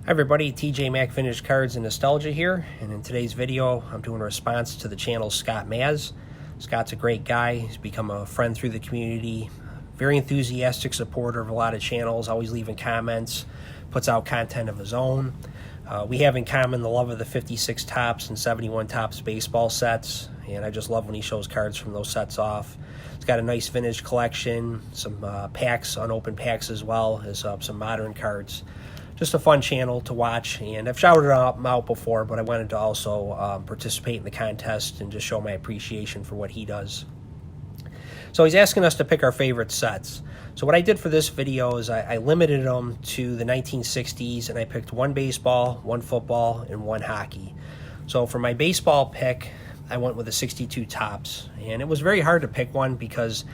Hi everybody, TJ Mac Vintage Cards and Nostalgia here, and in today's video I'm doing a response to the channel's Scott Maz. Scott's a great guy. He's become a friend through the community, very enthusiastic supporter of a lot of channels, always leaving comments, puts out content of his own. We have in common the love of the 56 Topps and 71 Topps baseball sets, and I just love when he shows cards from those sets off. He's got a nice vintage collection, some packs, unopened packs as well as some modern cards. Just a fun channel to watch, and I've shouted him out before, but I wanted to also participate in the contest and just show my appreciation for what he does. So he's asking us to pick our favorite sets. So what I did for this video is I limited them to the 1960s, and I picked one baseball, one football, and one hockey. So for my baseball pick, I went with the 62 Topps, and it was very hard to pick one because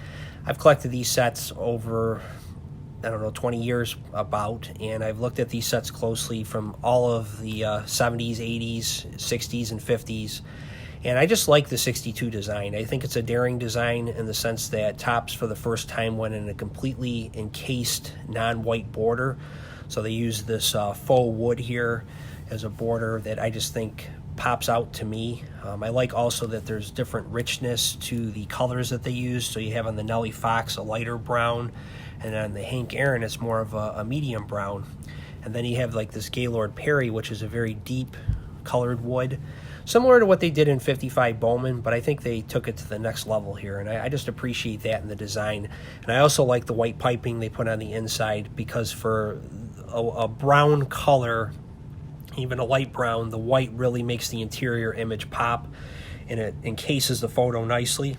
I've collected these sets over 20 years about, and I've looked at these sets closely from all of the 70s, 80s, 60s, and 50s, and I just like the 62 design. I think it's a daring design in the sense that Topps for the first time went in a completely encased non-white border, so they use this faux wood here as a border that I just think pops out to me. I like also that there's different richness to the colors that they use, so you have on the Nellie Fox a lighter brown, and on the Hank Aaron it's more of a medium brown, and then you have like this Gaylord Perry, which is a very deep colored wood, similar to what they did in 55 Bowman, but I think they took it to the next level here, and I just appreciate that in the design. And I also like the white piping they put on the inside, because for a brown color, even a light brown, the white really makes the interior image pop, and it encases the photo nicely.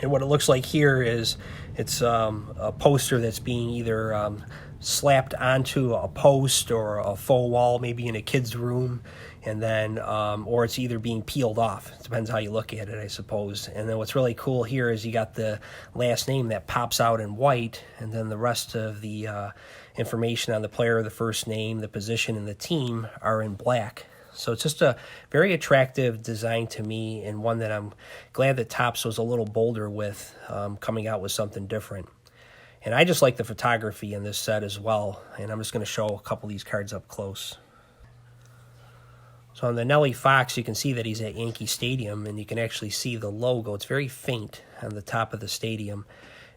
And what it looks like here is it's a poster that's being either slapped onto a post or a faux wall, maybe in a kid's room, and then or it's either being peeled off. It depends how you look at it, I suppose. And then what's really cool here is you got the last name that pops out in white, and then the rest of the information on the player, the first name, the position, and the team are in black. So it's just a very attractive design to me, and one that I'm glad that Topps was a little bolder with, coming out with something different. And I just like the photography in this set as well, and I'm just going to show a couple of these cards up close. So on the Nellie Fox, you can see that he's at Yankee Stadium, and you can actually see the logo. It's very faint on the top of the stadium.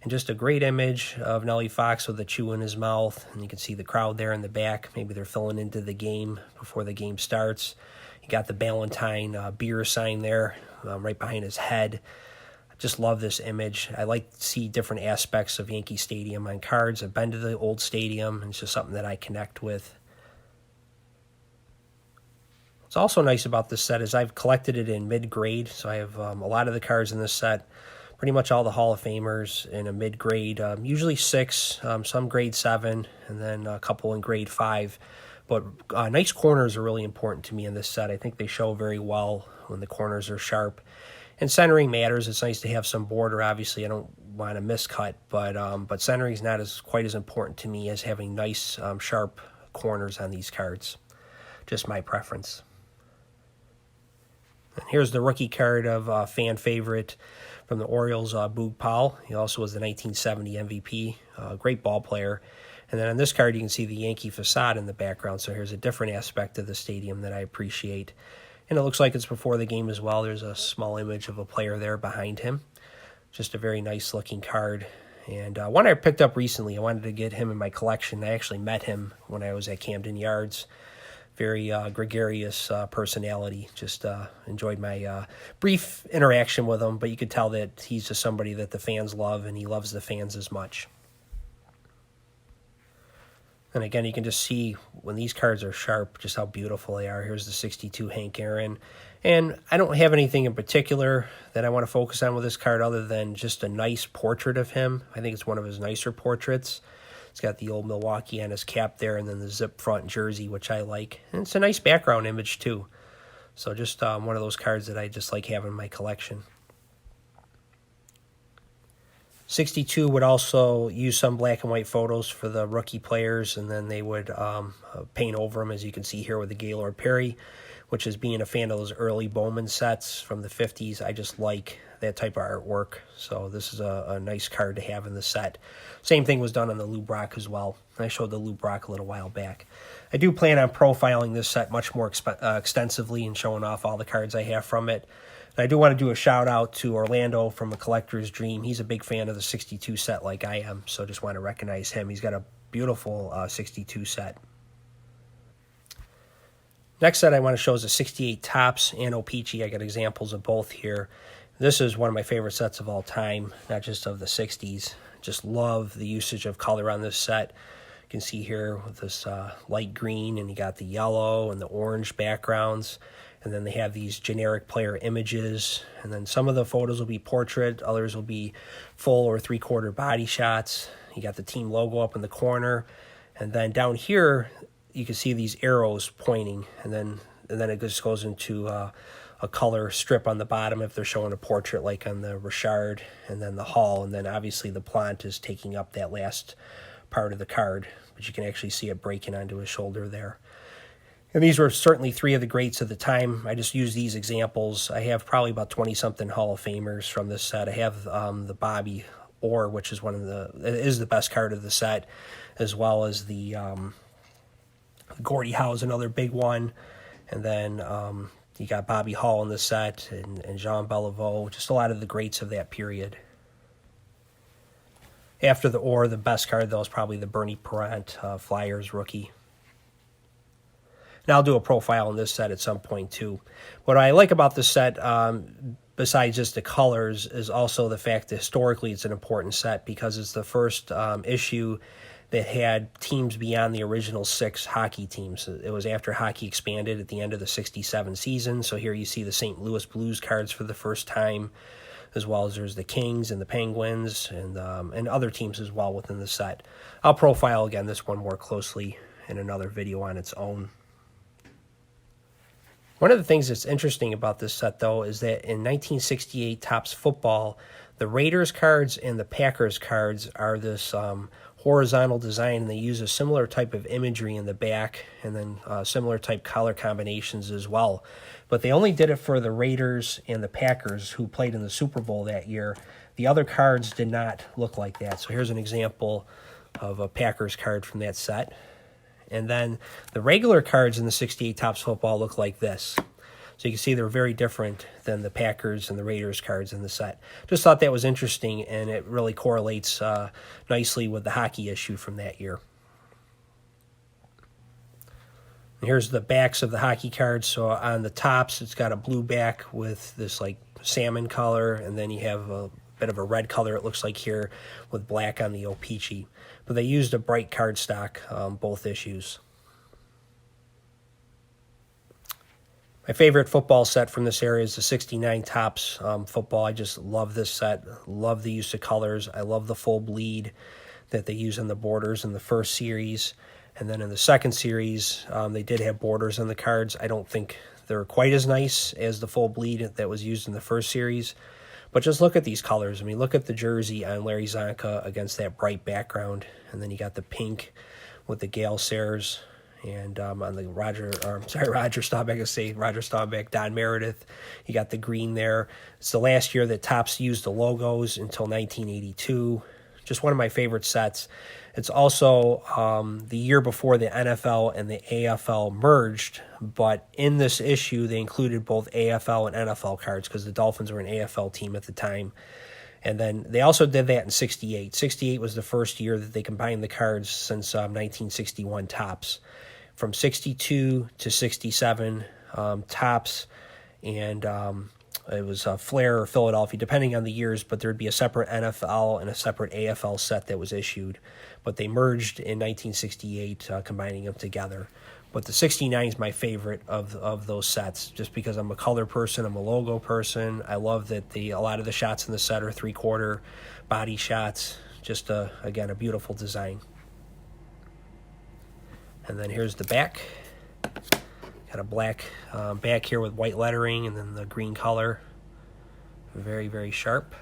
And just a great image of Nellie Fox with a chew in his mouth, and you can see the crowd there in the back. Maybe they're filling into the game before the game starts. You got the Ballantine beer sign there right behind his head. I just love this image. I like to see different aspects of Yankee Stadium on cards. I've been to the old stadium, and it's just something that I connect with. What's also nice about this set is I've collected it in mid-grade, so I have a lot of the cards in this set. Pretty much all the Hall of Famers in a mid-grade, usually 6, some grade 7, and then a couple in grade 5. But nice corners are really important to me in this set. I think they show very well when the corners are sharp. And centering matters. It's nice to have some border. Obviously, I don't want a miscut, but centering is not quite as important to me as having nice, sharp corners on these cards. Just my preference. And here's the rookie card of fan favorite from the Orioles, Boog Powell. He also was the 1970 MVP, great ball player. And then on this card, you can see the Yankee facade in the background. So here's a different aspect of the stadium that I appreciate. And it looks like it's before the game as well. There's a small image of a player there behind him. Just a very nice looking card. And one I picked up recently. I wanted to get him in my collection. I actually met him when I was at Camden Yards. Very gregarious personality. Just enjoyed my brief interaction with him, but you could tell that he's just somebody that the fans love, and he loves the fans as much. And again, you can just see when these cards are sharp just how beautiful they are. Here's the 62 Hank Aaron. And I don't have anything in particular that I want to focus on with this card other than just a nice portrait of him. I think it's one of his nicer portraits. It's got the old Milwaukee on his cap there, and then the zip front jersey, which I like. And it's a nice background image, too. So just one of those cards that I just like having in my collection. '62 would also use some black and white photos for the rookie players, and then they would paint over them, as you can see here with the Gaylord Perry, which is being a fan of those early Bowman sets from the 50s. I just like that type of artwork, so this is a nice card to have in the set. Same thing was done on the Lou Brock as well. I showed the Lou Brock a little while back. I do plan on profiling this set much more extensively and showing off all the cards I have from it. And I do want to do a shout out to Orlando from A Collector's Dream. He's a big fan of the 62 set like I am, so just want to recognize him. He's got a beautiful 62 set. Next set I want to show is a 68 Topps and O-Pee-Chee. I got examples of both here. This is one of my favorite sets of all time, not just of the 60s. Just love the usage of color on this set. You can see here with this light green, and you got the yellow and the orange backgrounds. And then they have these generic player images. And then some of the photos will be portrait, others will be full or three-quarter body shots. You got the team logo up in the corner. And then down here, you can see these arrows pointing, and then it just goes into a color strip on the bottom if they're showing a portrait, like on the Richard, and then the Hall, and then obviously the Plant is taking up that last part of the card, but you can actually see it breaking onto his shoulder there. And these were certainly three of the greats of the time. I just use these examples. I have probably about 20-something Hall of Famers from this set. I have the Bobby Orr, which is is the best card of the set, as well as the Gordie Howe's another big one, and then you got Bobby Hall in the set, and Jean Beliveau, just a lot of the greats of that period. After the Orr, the best card, though, is probably the Bernie Parent Flyers rookie. Now I'll do a profile on this set at some point, too. What I like about this set, besides just the colors, is also the fact that historically it's an important set because it's the first issue that had teams beyond the original 6 hockey teams. It was after hockey expanded at the end of the '67 season. So here you see the St. Louis Blues cards for the first time, as well as there's the Kings and the Penguins and other teams as well within the set. I'll profile again this one more closely in another video on its own. One of the things that's interesting about this set, though, is that in 1968 Topps Football, the Raiders cards and the Packers cards are this horizontal design, and they use a similar type of imagery in the back, and then similar type color combinations as well. But they only did it for the Raiders and the Packers, who played in the Super Bowl that year. The other cards did not look like that. So here's an example of a Packers card from that set. And then the regular cards in the 68 Topps Football look like this. So you can see they're very different than the Packers and the Raiders cards in the set. Just thought that was interesting, and it really correlates nicely with the hockey issue from that year. And here's the backs of the hockey cards. So on the tops, it's got a blue back with this like salmon color, and then you have a bit of a red color, it looks like here, with black on the O-Pee-Chee. But they used a bright cardstock both issues. My favorite football set from this area is the 69 Topps Football. I just love this set. Love the use of colors. I love the full bleed that they use on the borders in the first series. And then in the second series, they did have borders on the cards. I don't think they're quite as nice as the full bleed that was used in the first series. But just look at these colors. I mean, look at the jersey on Larry Zonka against that bright background. And then you got the pink with the Gale Sayers. And on the Roger Staubach, Roger Staubach, Don Meredith, you got the green there. It's the last year that Topps used the logos until 1982. Just one of my favorite sets. It's also the year before the NFL and the AFL merged, but in this issue they included both AFL and NFL cards because the Dolphins were an AFL team at the time. And then they also did that in 68. 68 was the first year that they combined the cards since 1961 Topps. From 62 to 67, Topps, and it was Flair or Philadelphia, depending on the years, but there would be a separate NFL and a separate AFL set that was issued. But they merged in 1968, combining them together. But the 69 is my favorite of those sets, just because I'm a color person, I'm a logo person. I love that a lot of the shots in the set are three-quarter body shots. Just, again, a beautiful design. And then here's the back. Got a black back here with white lettering, and then the green color. Very, very sharp.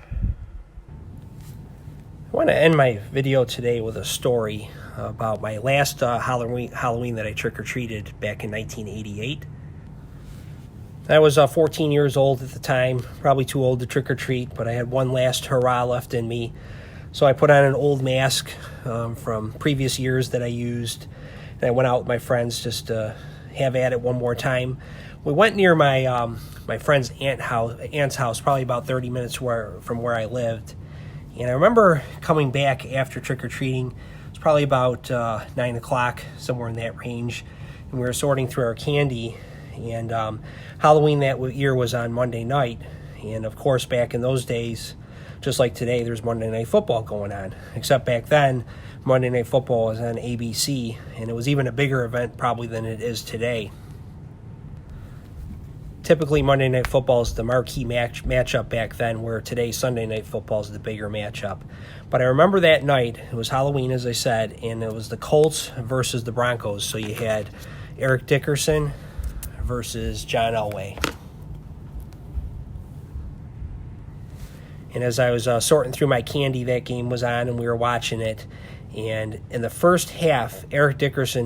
want to end my video today with a story about my last Halloween that I trick-or-treated back in 1988. I was 14 years old at the time, probably too old to trick-or-treat, but I had one last hurrah left in me. So I put on an old mask from previous years that I used, and I went out with my friends just to have at it one more time. We went near my my friend's aunt's house, probably about 30 minutes from where I lived. And I remember coming back after trick-or-treating. It was probably about 9 o'clock, somewhere in that range. And we were sorting through our candy. And Halloween that year was on Monday night. And, of course, back in those days, just like today, there's Monday Night Football going on. Except back then, Monday Night Football was on ABC. And it was even a bigger event probably than it is today. Typically, Monday Night Football is the marquee matchup back then, where today Sunday Night Football is the bigger matchup. But I remember that night, it was Halloween, as I said, and it was the Colts versus the Broncos. So you had Eric Dickerson versus John Elway. And as I was sorting through my candy, that game was on, and we were watching it. And in the first half, Eric Dickerson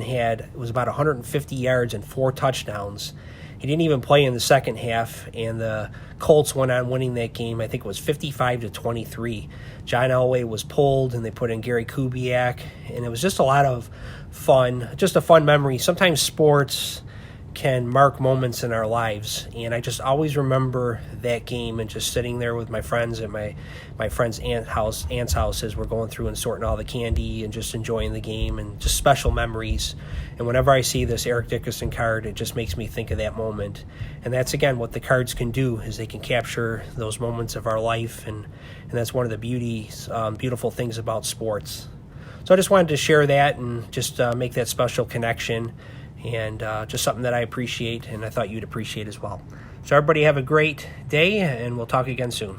was about 150 yards and 4 touchdowns. He didn't even play in the second half, and the Colts went on winning that game. I think it was 55-23. John Elway was pulled, and they put in Gary Kubiak, and it was just a lot of fun, just a fun memory. Sometimes sports can mark moments in our lives, and I just always remember that game and just sitting there with my friends at my friend's aunt's house as we're going through and sorting all the candy and just enjoying the game, and just special memories. And whenever I see this Eric Dickerson card, it just makes me think of that moment. And that's, again, what the cards can do, is they can capture those moments of our life, and that's one of the beautiful things about sports. So I just wanted to share that and just make that special connection, and just something that I appreciate and I thought you'd appreciate as well. So everybody have a great day, and we'll talk again soon.